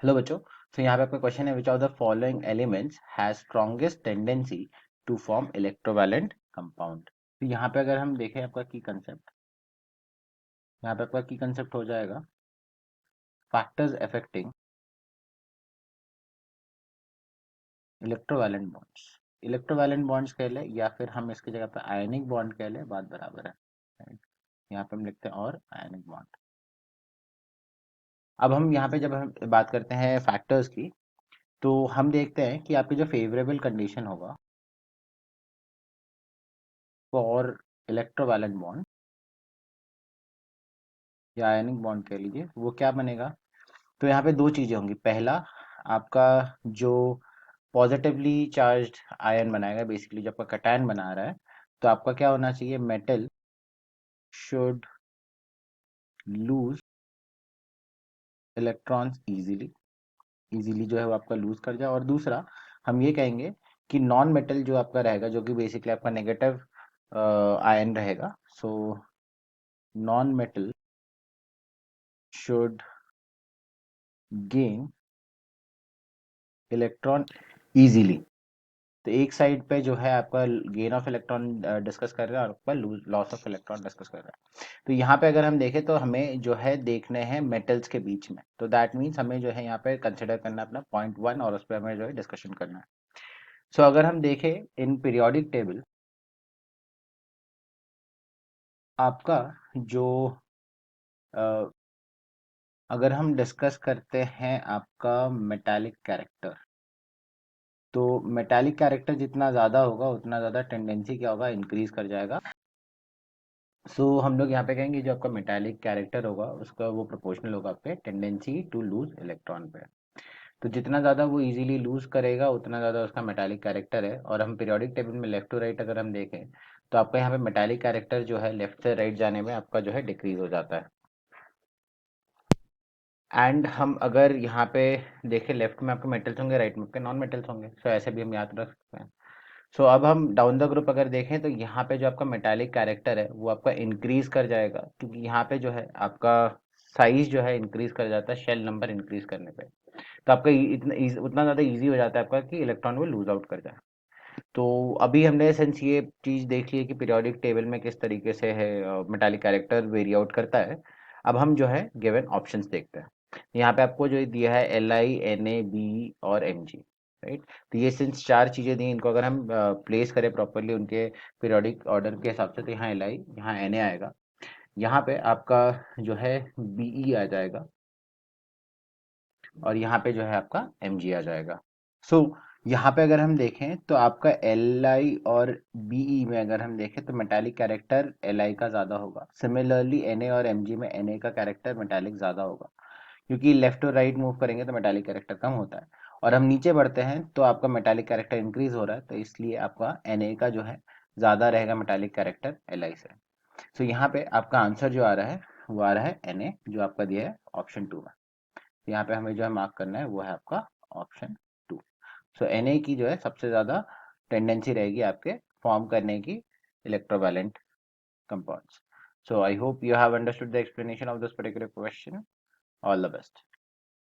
Hello बच्चों। तो यहाँ पे आपका क्वेश्चन है, which of the following elements has strongest tendency to form electrovalent compound. तो यहाँ पे अगर हम देखें आपका की कंसेप्ट, यहाँ पे आपका की कंसेप्ट हो जाएगा factors affecting electrovalent bonds. Electrovalent bonds कह ले या फिर हम इसकी जगह पे आयनिक बॉन्ड कह ले, बात बराबर है। Right? यहाँ पे हम लिखते हैं और आयनिक बॉन्ड। अब हम यहाँ पे जब हम बात करते हैं फैक्टर्स की, तो हम देखते हैं कि आपकी जो फेवरेबल कंडीशन होगा फॉर इलेक्ट्रोवैलेंट बॉन्ड या आयनिक बॉन्ड कह लीजिए, वो क्या बनेगा। तो यहाँ पे दो चीजें होंगी। पहला, आपका जो पॉजिटिवली चार्ज्ड आयन बनाएगा, बेसिकली जो आपका कटायन बना रहा है, तो आपका क्या होना चाहिए, metal should lose electrons easily. Easily जो है वो आपका लूज कर जाए। और दूसरा, हम ये कहेंगे कि नॉन मेटल जो आपका रहेगा, जो कि बेसिकली आपका नेगेटिव आयन रहेगा, so non metal should gain electron easily. तो एक साइड पे जो है आपका गेन ऑफ इलेक्ट्रॉन डिस्कस कर रहा है और आपका लॉस ऑफ इलेक्ट्रॉन डिस्कस कर रहा है। तो यहाँ पे अगर हम देखें तो हमें जो है देखने हैं मेटल्स के बीच में, तो दैट मीन्स हमें जो है यहाँ पे कंसिडर करना है अपना पॉइंट वन और उस पर हमें जो है डिस्कशन करना है। सो अगर हम देखें इन पीरियोडिक टेबल, आपका जो अ, अगर हम डिस्कस करते हैं आपका मेटालिक कैरेक्टर, तो मेटालिक कैरेक्टर जितना ज़्यादा होगा उतना ज़्यादा टेंडेंसी क्या होगा, इंक्रीज कर जाएगा। हम लोग यहाँ पे कहेंगे जो आपका मेटालिक कैरेक्टर होगा उसका वो प्रोपोर्शनल होगा आपके टेंडेंसी टू लूज इलेक्ट्रॉन पे। तो जितना ज़्यादा वो इजीली लूज करेगा उतना ज़्यादा उसका मेटालिक कैरेक्टर है। और हम पीरियोडिक टेबल में लेफ्ट टू राइट अगर हम देखें, तो आपका यहाँ पे मेटालिक कैरेक्टर जो है लेफ्ट से राइट जाने में आपका जो है डिक्रीज हो जाता है। एंड हम अगर यहाँ पे देखें, लेफ्ट में आपके मेटल्स होंगे, राइट में आपके नॉन मेटल्स होंगे। ऐसे भी हम याद रख सकते हैं। अब हम डाउन द ग्रुप अगर देखें, तो यहाँ पे जो आपका मेटालिक कैरेक्टर है वो आपका इंक्रीज कर जाएगा, क्योंकि यहाँ पे जो है आपका साइज जो है इंक्रीज कर जाता है शेल नंबर इंक्रीज करने पे। तो आपका उतना ज़्यादा इजी हो जाता है आपका कि इलेक्ट्रॉन वो लूज आउट कर जाए। तो अभी हमने सेंस ये चीज़ देख ली है कि पीरियोडिक टेबल में किस तरीके से है मेटालिक कैरेक्टर वेरी आउट करता है। अब हम जो है गिवन ऑप्शंस देखते हैं। यहाँ पे आपको जो दिया है LI Na, Be और Mg, राइट। तो ये सिंस चार चीज़ें दी, इनको अगर हम प्लेस करें प्रॉपरली उनके पीरियोडिक ऑर्डर के हिसाब से, तो यहाँ LI, यहाँ Na आएगा, यहाँ पे आपका जो है Be आ जाएगा, और यहाँ पे जो है आपका Mg आ जाएगा। सो यहाँ पे अगर हम देखें तो आपका Li और Be में अगर हम देखें तो मेटालिक कैरेक्टर Li का ज़्यादा होगा। सिमिलरली Na और Mg में Na का कैरेक्टर मेटालिक ज़्यादा होगा, क्योंकि लेफ्ट और राइट मूव करेंगे तो मेटालिक कैरेक्टर कम होता है। और हम नीचे बढ़ते हैं तो आपका मेटालिक कैरेक्टर इंक्रीज हो रहा है, तो इसलिए आपका Na का जो है ज़्यादा रहेगा मेटालिक कैरेक्टर Li से। यहाँ पे आपका आंसर जो आ रहा है वो आ रहा है Na, जो आपका दिया है ऑप्शन टू में। यहाँ पे हमें जो है मार्क करना है वो है आपका ऑप्शन टू। Na की जो है सबसे ज़्यादा टेंडेंसी रहेगी आपके फॉर्म करने की electrovalent compounds. So I hope you have understood the explanation of this particular question. All the best.